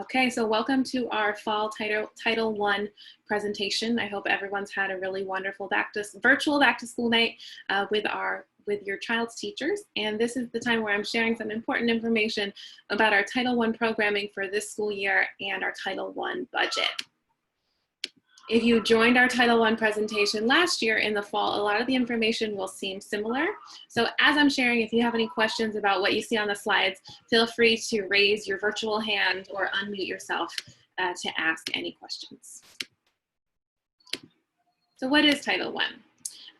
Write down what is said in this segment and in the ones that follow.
Okay, so welcome to our fall Title I presentation. I hope everyone's had a really wonderful virtual back to school night with your child's teachers. And this is the time where I'm sharing some important information about our Title I programming for this school year and our Title I budget. If you joined our Title I presentation last year in the fall, a lot of the information will seem similar. So as I'm sharing, if you have any questions about what you see on the slides, feel free to raise your virtual hand or unmute yourself to ask any questions. So what is Title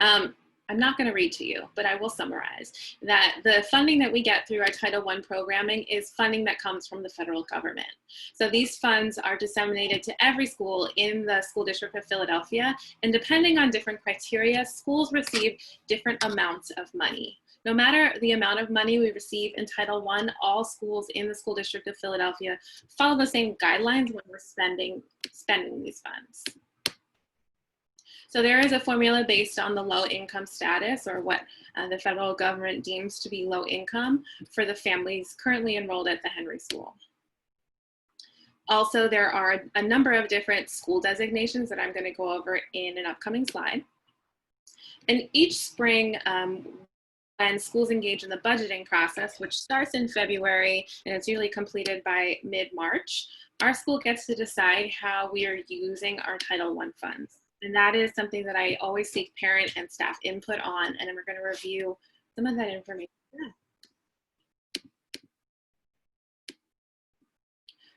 I? I'm not going to read to you, but I will summarize that the funding that we get through our Title I programming is funding that comes from the federal government. So these funds are disseminated to every school in the school district of Philadelphia, and depending on different criteria, schools receive different amounts of money. No matter the amount of money we receive in Title I, all schools in the school district of Philadelphia follow the same guidelines when we're spending these funds. So there is a formula based on the low income status, or what the federal government deems to be low income, for the families currently enrolled at the Henry School. Also, there are a number of different school designations that I'm going to go over in an upcoming slide. And each spring, when schools engage in the budgeting process, which starts in February and it's usually completed by mid-March, our school gets to decide how we are using our Title I funds. And that is something that I always seek parent and staff input on, and we're going to review some of that information today.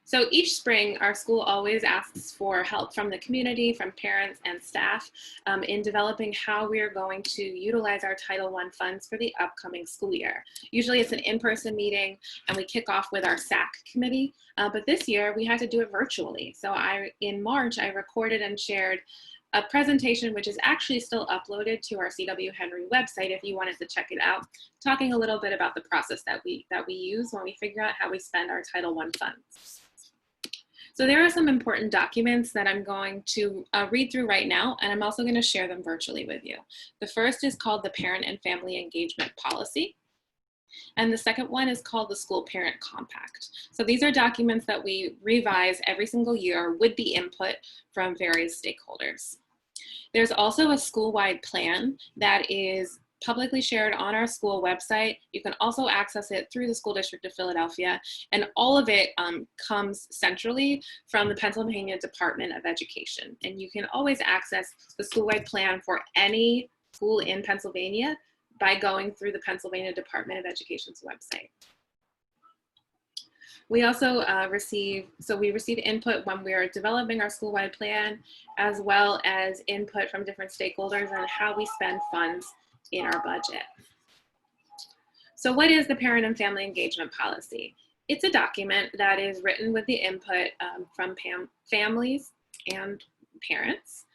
So each spring, our school always asks for help from the community, from parents and staff in developing how we are going to utilize our Title I funds for the upcoming school year. Usually it's an in-person meeting and we kick off with our SAC committee, but this year we had to do it virtually. So in March, I recorded and shared a presentation which is actually still uploaded to our CW Henry website if you wanted to check it out, talking a little bit about the process that we use when we figure out how we spend our Title I funds. So there are some important documents that I'm going to read through right now, and I'm also going to share them virtually with you. The first is called the Parent and Family Engagement Policy. And the second one is called the School Parent Compact. So these are documents that we revise every single year with the input from various stakeholders. There's also a school-wide plan that is publicly shared on our school website. You can also access it through the School District of Philadelphia, and all of it comes centrally from the Pennsylvania Department of Education. And you can always access the school-wide plan for any school in Pennsylvania by going through the Pennsylvania Department of Education's website. We also receive input when we are developing our school-wide plan, as well as input from different stakeholders on how we spend funds in our budget. So what is the Parent and Family Engagement Policy? It's a document that is written with the input from families and parents,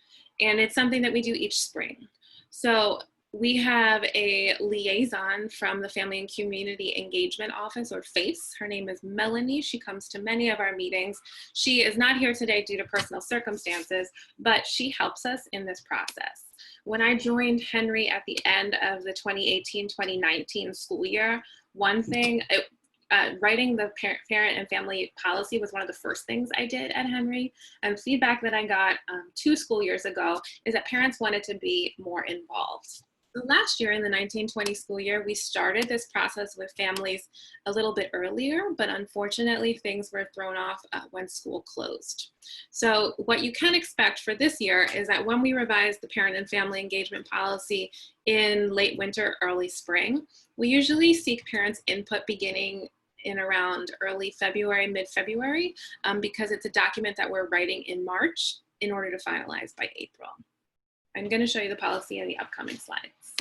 and it's something that we do each spring. So we have a liaison from the Family and Community Engagement Office, or FACE. Her name is Melanie. She comes to many of our meetings. She is not here today due to personal circumstances, but she helps us in this process. When I joined Henry at the end of the 2018-2019 school year, one thing, writing the parent and family policy was one of the first things I did at Henry. And feedback that I got 2 school years ago is that parents wanted to be more involved. Last year, in the 1920 school year, we started this process with families a little bit earlier, but unfortunately things were thrown off when school closed. So what you can expect for this year is that when we revise the Parent and Family Engagement Policy in late winter, early spring, we usually seek parents' input beginning in around early February, mid-February, because it's a document that we're writing in March in order to finalize by April. I'm going to show you the policy in the upcoming slides.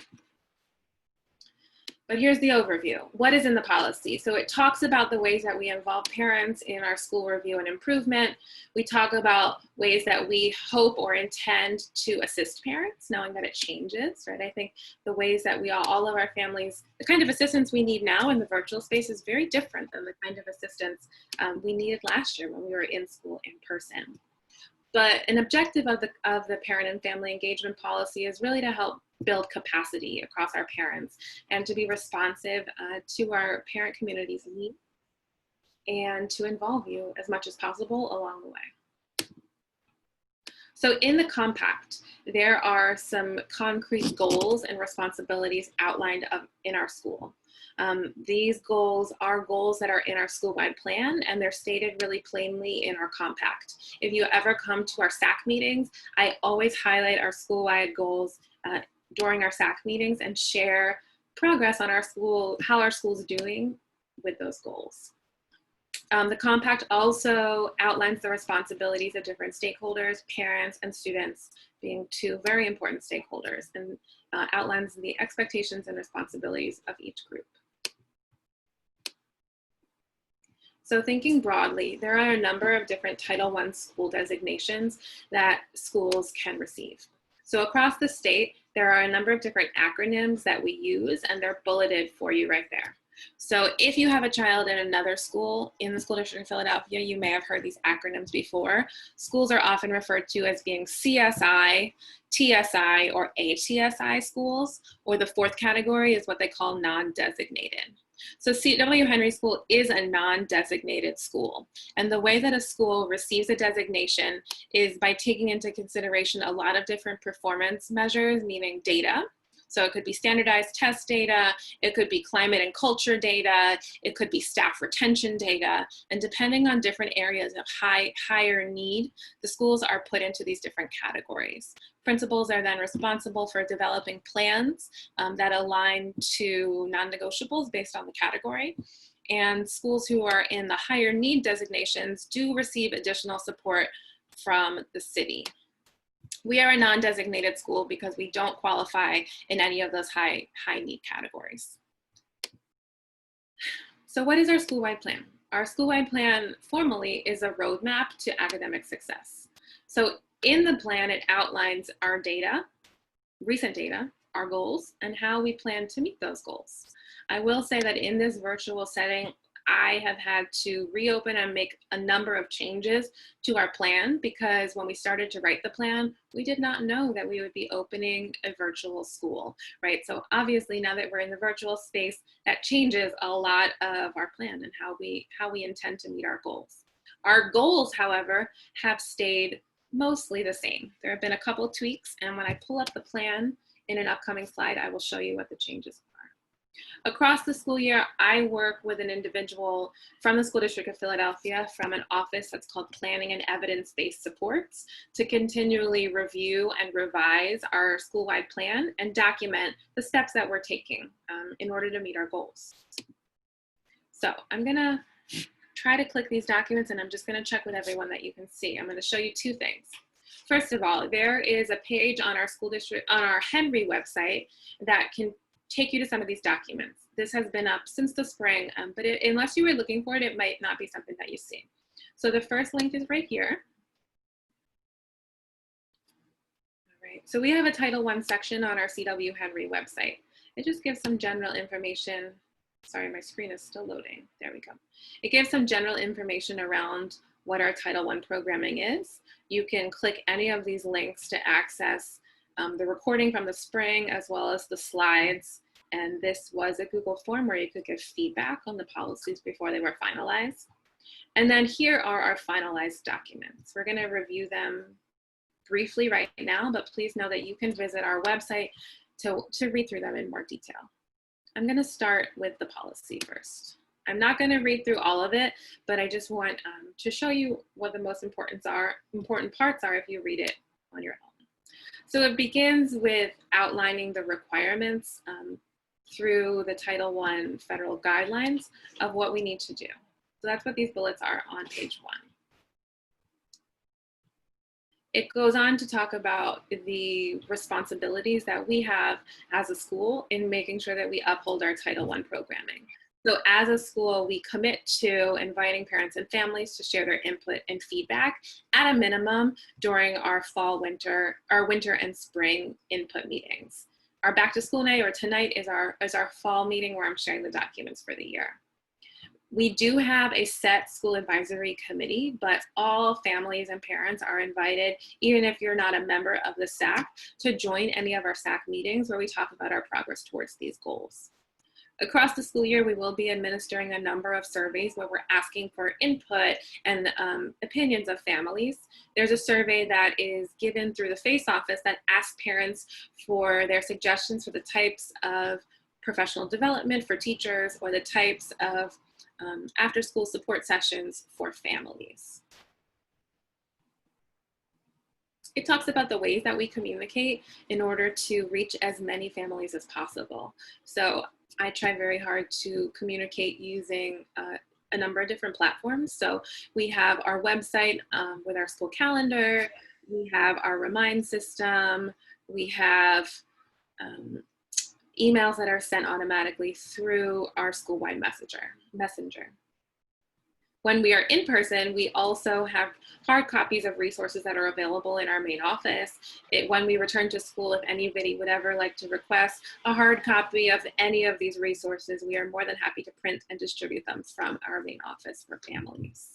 But here's the overview. What is in the policy? So it talks about the ways that we involve parents in our school review and improvement. We talk about ways that we hope or intend to assist parents, knowing that it changes, right? I think the ways that all of our families, the kind of assistance we need now in the virtual space is very different than the kind of assistance we needed last year when we were in school in person. But an objective of the parent and family engagement policy is really to help build capacity across our parents and to be responsive to our parent community's needs and to involve you as much as possible along the way. So in the compact, there are some concrete goals and responsibilities outlined in our school. These goals are goals that are in our school-wide plan, and they're stated really plainly in our compact. If you ever come to our SAC meetings, I always highlight our school-wide goals during our SAC meetings and share progress on our school, how our school's doing with those goals. The compact also outlines the responsibilities of different stakeholders, parents, and students being two very important stakeholders, and outlines the expectations and responsibilities of each group. So thinking broadly, there are a number of different Title I school designations that schools can receive. So across the state, there are a number of different acronyms that we use, and they're bulleted for you right there. So if you have a child in another school in the school district of Philadelphia, you may have heard these acronyms before. Schools are often referred to as being CSI, TSI, or ATSI schools, or the fourth category is what they call non-designated. So C.W. Henry School is a non-designated school. And the way that a school receives a designation is by taking into consideration a lot of different performance measures, meaning data. So it could be standardized test data, it could be climate and culture data, it could be staff retention data, and depending on different areas of higher need, the schools are put into these different categories. Principals are then responsible for developing plans that align to non-negotiables based on the category. And schools who are in the higher need designations do receive additional support from the city. We are a non-designated school because we don't qualify in any of those high need categories. So what is our school-wide plan? Our school-wide plan formally is a roadmap to academic success. So in the plan, it outlines our data, recent data, our goals, and how we plan to meet those goals. I will say that in this virtual setting, I have had to reopen and make a number of changes to our plan because when we started to write the plan, we did not know that we would be opening a virtual school, right? So obviously now that we're in the virtual space, that changes a lot of our plan and how we intend to meet our goals. Our goals, however, have stayed mostly the same. There have been a couple tweaks, and when I pull up the plan in an upcoming slide, I will show you what the changes are. Across the school year, I work with an individual from the School District of Philadelphia from an office that's called Planning and Evidence-Based Supports to continually review and revise our school-wide plan and document the steps that we're taking in order to meet our goals. So I'm gonna try to click these documents and I'm just gonna check with everyone that you can see. I'm gonna show you two things. First of all, there is a page on our school district, on our Henry website that can take you to some of these documents. This has been up since the spring, but unless you were looking for it, it might not be something that you see. So the first link is right here. All right, so we have a Title I section on our C.W. Henry website. It just gives some general information. Sorry, my screen is still loading. There we go. It gives some general information around what our Title I programming is. You can click any of these links to access the recording from the spring as well as the slides. And this was a Google form where you could give feedback on the policies before they were finalized. And then here are our finalized documents. We're gonna review them briefly right now, but please know that you can visit our website to read through them in more detail. I'm gonna start with the policy first. I'm not gonna read through all of it, but I just want to show you what the most important parts are if you read it on your own. So it begins with outlining the requirements through the Title I federal guidelines of what we need to do. So that's what these bullets are on page 1. It goes on to talk about the responsibilities that we have as a school in making sure that we uphold our Title I programming. So as a school, we commit to inviting parents and families to share their input and feedback at a minimum during our winter and spring input meetings. Our back to school night or tonight is our fall meeting where I'm sharing the documents for the year. We do have a set school advisory committee, but all families and parents are invited, even if you're not a member of the SAC, to join any of our SAC meetings where we talk about our progress towards these goals. Across the school year, we will be administering a number of surveys where we're asking for input and opinions of families. There's a survey that is given through the FACE office that asks parents for their suggestions for the types of professional development for teachers or the types of after-school support sessions for families. It talks about the ways that we communicate in order to reach as many families as possible. So I try very hard to communicate using a number of different platforms. So we have our website with our school calendar, we have our remind system, we have emails that are sent automatically through our school-wide messenger. When we are in person, we also have hard copies of resources that are available in our main office. When we return to school, if anybody would ever like to request a hard copy of any of these resources, we are more than happy to print and distribute them from our main office for families.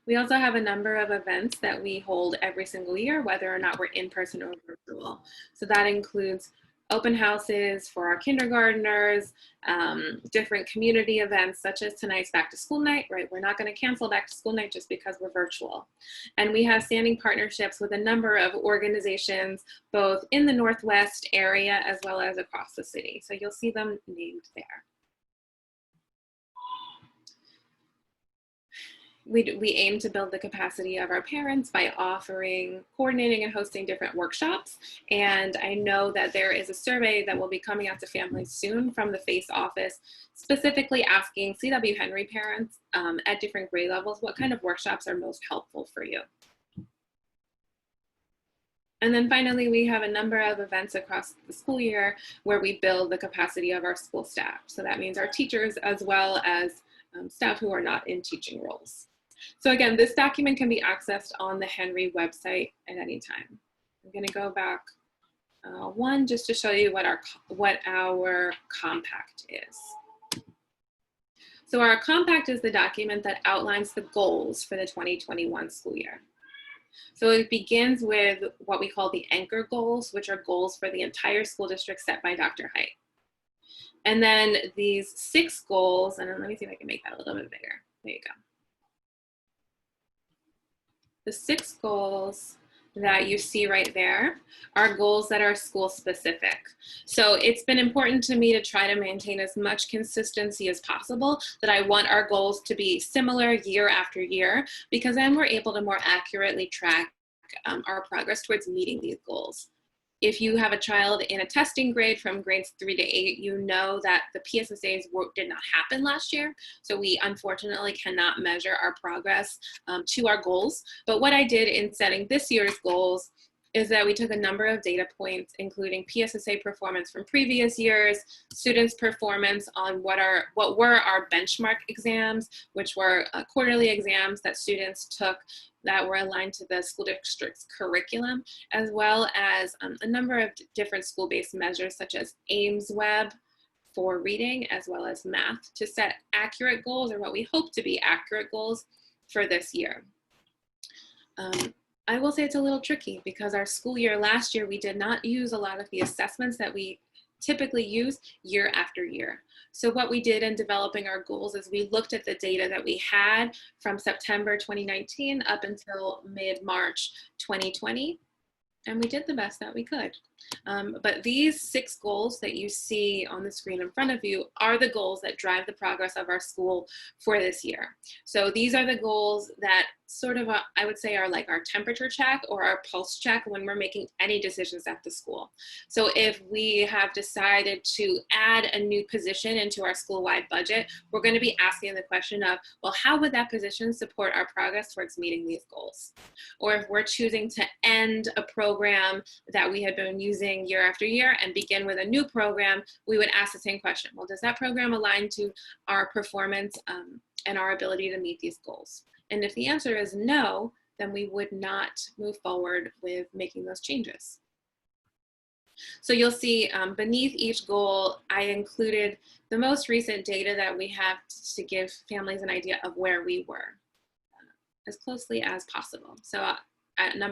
We also have a number of events that we hold every single year, whether or not we're in person or virtual. So that includes open houses for our kindergartners, different community events such as tonight's back to school night, right? We're not going to cancel back to school night just because we're virtual. And we have standing partnerships with a number of organizations, both in the Northwest area as well as across the city. So you'll see them named there. We aim to build the capacity of our parents by offering, coordinating, and hosting different workshops. And I know that there is a survey that will be coming out to families soon from the FACE office, specifically asking C.W. Henry parents at different grade levels what kind of workshops are most helpful for you. And then finally, we have a number of events across the school year where we build the capacity of our school staff. So that means our teachers as well as staff who are not in teaching roles. So again, this document can be accessed on the Henry website at any time. I'm going to go back one just to show you what our compact is. So our compact is the document that outlines the goals for the 2021 school year. So it begins with what we call the anchor goals, which are goals for the entire school district set by Dr. Height. And then these 6 goals, and let me see if I can make that a little bit bigger. There you go. The 6 goals that you see right there are goals that are school specific. So it's been important to me to try to maintain as much consistency as possible, that I want our goals to be similar year after year, because then we're able to more accurately track our progress towards meeting these goals. If you have a child in a testing grade from grades 3 to 8, you know that the PSSA's work did not happen last year. So we unfortunately cannot measure our progress to our goals. But what I did in setting this year's goals is that we took a number of data points, including PSSA performance from previous years, students' performance on what were our benchmark exams, which were quarterly exams that students took that were aligned to the school district's curriculum, as well as a number of different school-based measures such as AIMSweb for reading, as well as math, to set accurate goals, or what we hope to be accurate goals for this year. I will say it's a little tricky because our school year last year, we did not use a lot of the assessments that we typically use year after year. So what we did in developing our goals is we looked at the data that we had from September 2019 up until mid-March 2020, and we did the best that we could. But these 6 goals that you see on the screen in front of you are the goals that drive the progress of our school for this year. So these are the goals that sort of, I would say, are like our temperature check or our pulse check when we're making any decisions at the school. So if we have decided to add a new position into our school-wide budget, we're going to be asking the question of, well, how would that position support our progress towards meeting these goals? Or if we're choosing to end a program that we had been using year after year and begin with a new program, we would ask the same question. Well, does that program align to our performance and our ability to meet these goals? And if the answer is no, then we would not move forward with making those changes. So you'll see beneath each goal, I included the most recent data that we have to give families an idea of where we were as closely as possible. So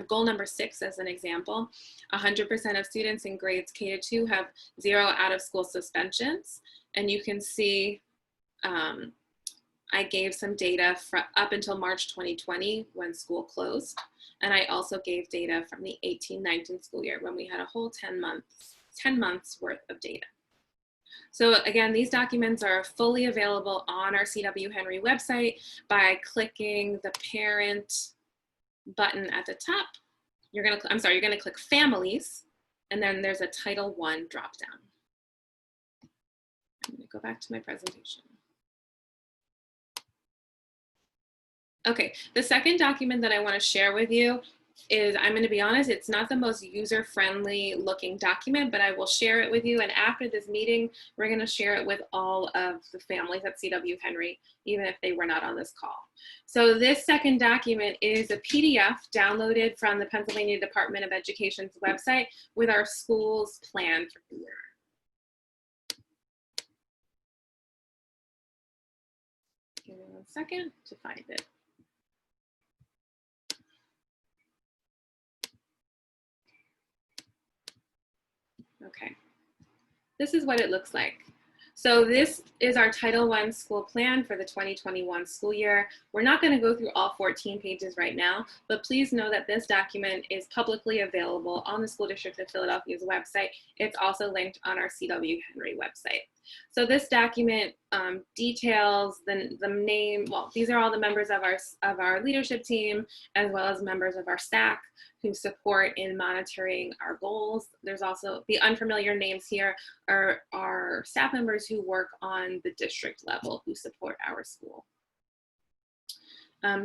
goal number 6, as an example, 100% of students in grades K-2 have 0 out of school suspensions. And you can see I gave some data up until March 2020 when school closed. And I also gave data from the 18-19 school year when we had a whole 10 months worth of data. So again, these documents are fully available on our CW Henry website by clicking the parent button at the top. You're gonna click families, and then there's a Title I drop down. I'm gonna go back to my presentation. Okay, the second document that I want to share with you is, I'm going to be honest, it's not the most user-friendly looking document, but I will share it with you. And after this meeting, we're going to share it with all of the families at CW Henry, even if they were not on this call. So this second document is a PDF downloaded from the Pennsylvania Department of Education's website with our school's plan for the year. Give me 1 second to find it. Okay, this is what it looks like. So this is our Title I school plan for the 2021 school year. We're not going to go through all 14 pages right now, but please know that this document is publicly available on the School District of Philadelphia's website. It's also linked on our CW Henry website. So this document details the name, well, these are all the members of our leadership team, as well as members of our SAC who support in monitoring our goals. There's also the unfamiliar names here are our staff members who work on the district level who support our school.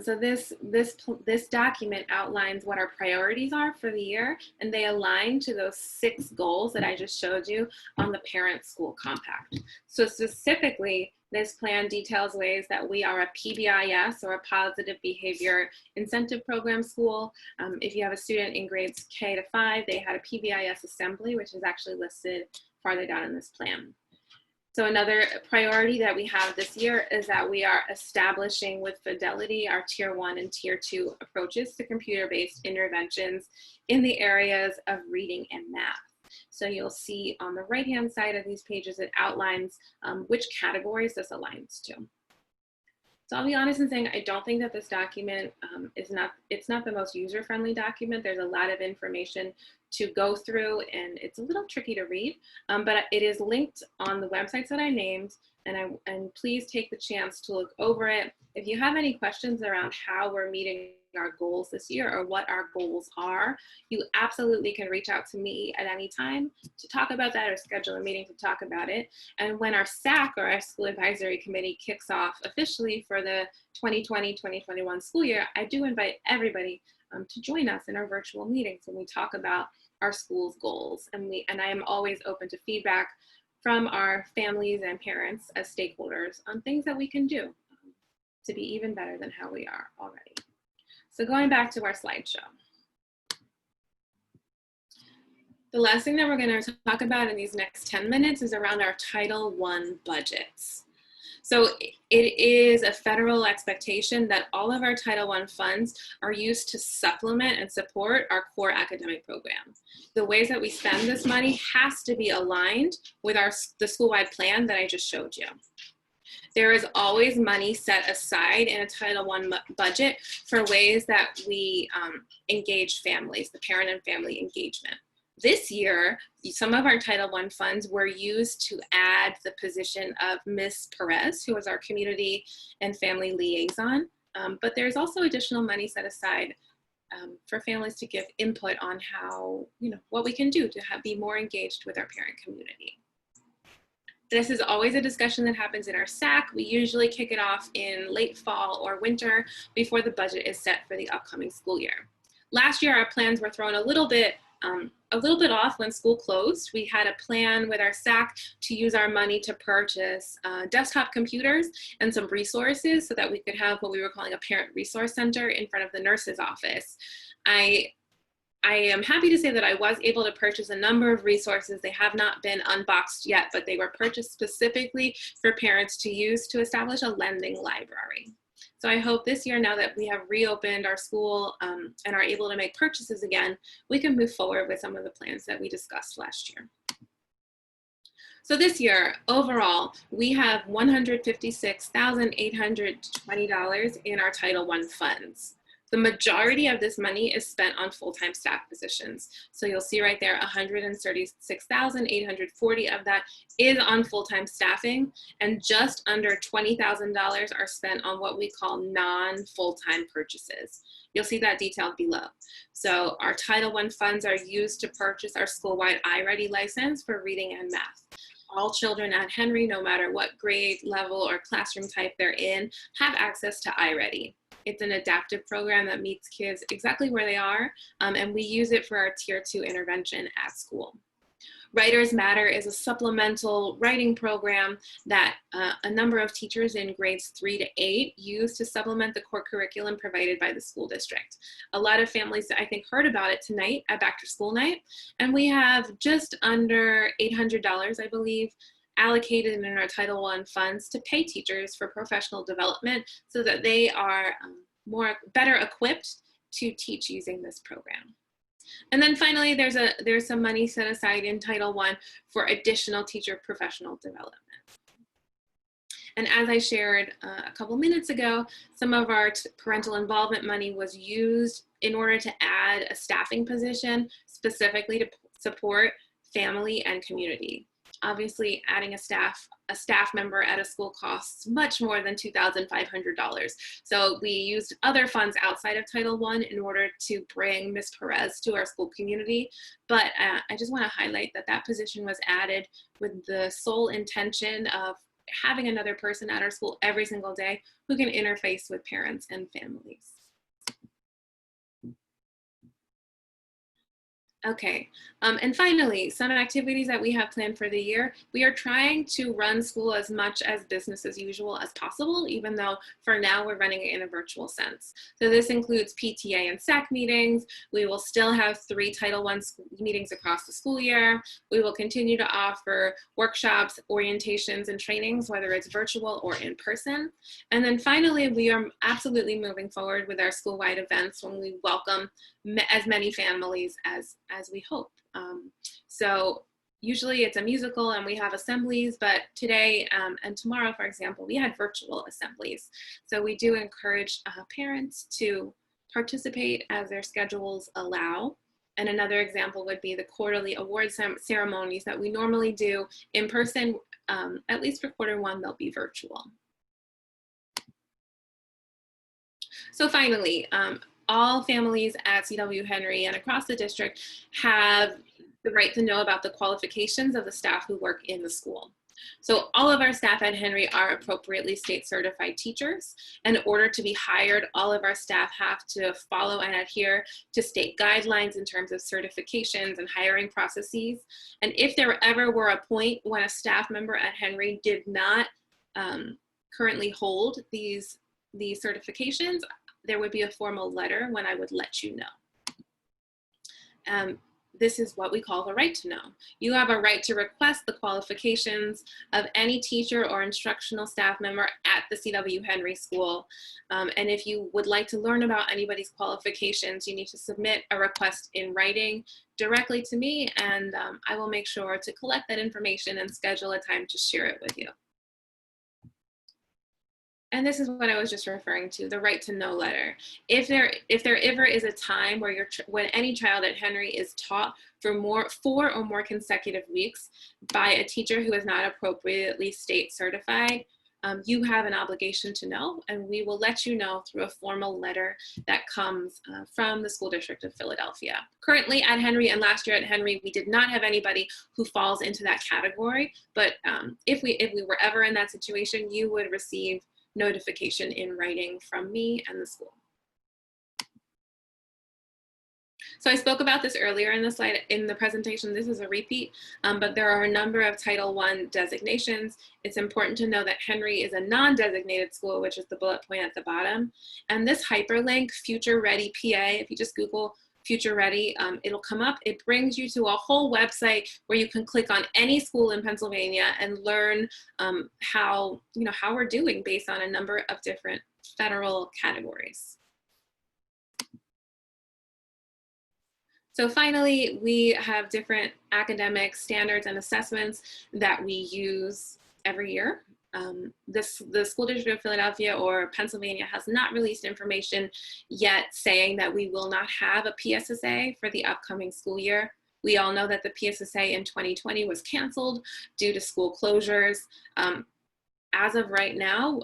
So this document outlines what our priorities are for the year, and they align to those 6 goals that I just showed you on the Parent School Compact. So specifically, this plan details ways that we are a PBIS, or a Positive Behavior Incentive Program school. If you have a student in grades K-5, they had a PBIS assembly, which is actually listed farther down in this plan. So another priority that we have this year is that we are establishing with fidelity our Tier 1 and Tier 2 approaches to computer-based interventions in the areas of reading and math. So you'll see on the right-hand side of these pages, it outlines which categories this aligns to. So I'll be honest in saying I don't think that this document it's not the most user-friendly document. There's a lot of information to go through, and it's a little tricky to read, but it is linked on the websites that I named, and please take the chance to look over it. If you have any questions around how we're meeting our goals this year or what our goals are, you absolutely can reach out to me at any time to talk about that or schedule a meeting to talk about it. And when our SAC, or our School Advisory Committee, kicks off officially for the 2020-2021 school year, I do invite everybody to join us in our virtual meetings when we talk about our school's goals. And I am always open to feedback from our families and parents as stakeholders on things that we can do to be even better than how we are already. So going back to our slideshow. The last thing that we're going to talk about in these next 10 minutes is around our Title I budgets. So it is a federal expectation that all of our Title I funds are used to supplement and support our core academic program. The ways that we spend this money has to be aligned with the school-wide plan that I just showed you. There is always money set aside in a Title I budget for ways that we engage families, the parent and family engagement. This year, some of our Title I funds were used to add the position of Ms. Perez, who is our community and family liaison, but there's also additional money set aside for families to give input on how, what we can do to be more engaged with our parent community. This is always a discussion that happens in our SAC. We usually kick it off in late fall or winter before the budget is set for the upcoming school year. Last year, our plans were thrown a little bit off when school closed. We had a plan with our SAC to use our money to purchase desktop computers and some resources so that we could have what we were calling a parent resource center in front of the nurse's office. I I am happy to say that I was able to purchase a number of resources. They have not been unboxed yet, but they were purchased specifically for parents to use to establish a lending library. So I hope this year, now that we have reopened our school and are able to make purchases again, we can move forward with some of the plans that we discussed last year. So this year, overall, we have $156,820 in our Title I funds. The majority of this money is spent on full-time staff positions. So you'll see right there, $136,840 of that is on full-time staffing, and just under $20,000 are spent on what we call non-full-time purchases. You'll see that detailed below. So our Title I funds are used to purchase our school-wide iReady license for reading and math. All children at Henry, no matter what grade, level, or classroom type they're in, have access to iReady. It's an adaptive program that meets kids exactly where they are, and we use it for our Tier 2 intervention at school. Writers Matter is a supplemental writing program that a number of teachers in grades 3 to 8 use to supplement the core curriculum provided by the school district. A lot of families, I think, heard about it tonight at Back to School Night, and we have just under $800, I believe, allocated in our Title I funds to pay teachers for professional development so that they are better equipped to teach using this program. And then finally, there's some money set aside in Title I for additional teacher professional development. And as I shared a couple minutes ago, some of our parental involvement money was used in order to add a staffing position specifically to support family and community. Obviously, adding a staff member at a school costs much more than $2,500. So we used other funds outside of Title I in order to bring Ms. Perez to our school community. But I just want to highlight that that position was added with the sole intention of having another person at our school every single day who can interface with parents and families. Okay, and finally, some activities that we have planned for the year. We are trying to run school as much as business as usual as possible, even though for now we're running it in a virtual sense. So this includes PTA and SAC meetings. We will still have 3 Title I meetings across the school year. We will continue to offer workshops, orientations, and trainings, whether it's virtual or in person. And then finally, we are absolutely moving forward with our school-wide events when we welcome as many families as we hope. So usually it's a musical and we have assemblies, but today and tomorrow, for example, we had virtual assemblies. So we do encourage parents to participate as their schedules allow. And another example would be the quarterly award ceremonies that we normally do in person. At least for Q1, they'll be virtual. So finally, all families at CW Henry and across the district have the right to know about the qualifications of the staff who work in the school. So all of our staff at Henry are appropriately state certified teachers. In order to be hired, all of our staff have to follow and adhere to state guidelines in terms of certifications and hiring processes. And if there ever were a point when a staff member at Henry did not currently hold these certifications, there would be a formal letter when I would let you know. This is what we call the right to know. You have a right to request the qualifications of any teacher or instructional staff member at the CW Henry School. And if you would like to learn about anybody's qualifications, you need to submit a request in writing directly to me, and I will make sure to collect that information and schedule a time to share it with you. And this is what I was just referring to, the right to know letter. If there ever is a time where when any child at Henry is taught for 4 or more consecutive weeks by a teacher who is not appropriately state certified, you have an obligation to know, and we will let you know through a formal letter that comes from the School District of Philadelphia. Currently at Henry and last year at Henry, we did not have anybody who falls into that category, but if we were ever in that situation, you would receive notification in writing from me and the school. So I spoke about this earlier in the slide in the presentation. This is a repeat, but there are a number of Title I designations. It's important to know that Henry is a non-designated school, which is the bullet point at the bottom. And this hyperlink, Future Ready PA, if you just Google Future Ready, it'll come up. It brings you to a whole website where you can click on any school in Pennsylvania and learn how we're doing based on a number of different federal categories. So finally, we have different academic standards and assessments that we use every year. The School District of Philadelphia or Pennsylvania has not released information yet saying that we will not have a PSSA for the upcoming school year. We all know that the PSSA in 2020 was canceled due to school closures. As of right now,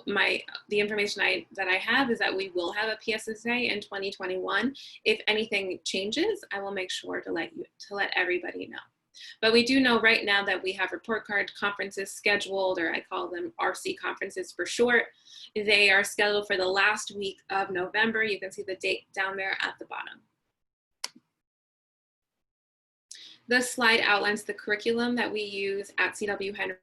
the information that I have is that we will have a PSSA in 2021. If anything changes, I will make sure to let everybody know. But we do know right now that we have report card conferences scheduled, or I call them RC conferences for short. They are scheduled for the last week of November. You can see the date down there at the bottom. This slide outlines the curriculum that we use at C.W. Henry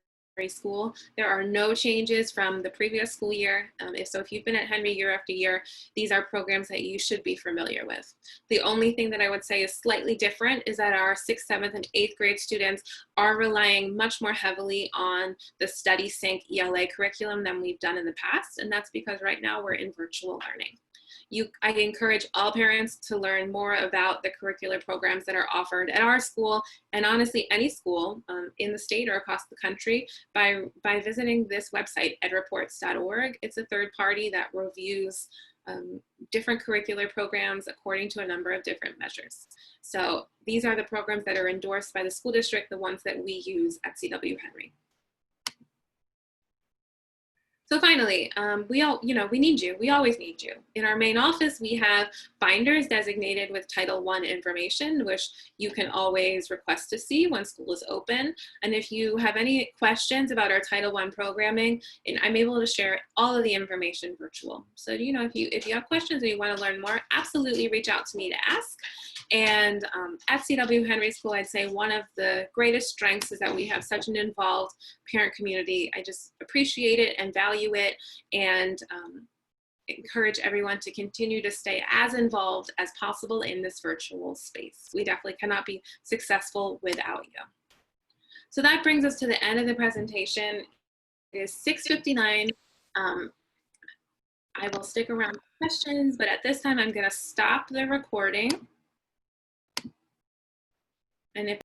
School. There are no changes from the previous school year. If you've been at Henry year after year, these are programs that you should be familiar with. The only thing that I would say is slightly different is that our 6th, 7th, and 8th grade students are relying much more heavily on the StudySync ELA curriculum than we've done in the past, and that's because right now we're in virtual learning. I encourage all parents to learn more about the curricular programs that are offered at our school, and honestly any school in the state or across the country, by visiting this website, edreports.org. It's a third party that reviews different curricular programs according to a number of different measures. So these are the programs that are endorsed by the school district, the ones that we use at C.W. Henry. So finally, we need you. We always need you. In our main office, we have binders designated with Title I information, which you can always request to see when school is open. And if you have any questions about our Title I programming, and I'm able to share all of the information virtual. So, if you have questions or you want to learn more, absolutely reach out to me to ask. And at C.W. Henry School, I'd say one of the greatest strengths is that we have such an involved parent community. I just appreciate it and value it, and encourage everyone to continue to stay as involved as possible in this virtual space. We definitely cannot be successful without you. So that brings us to the end of the presentation. It is 6:59. I will stick around for questions, but at this time I'm going to stop the recording. And if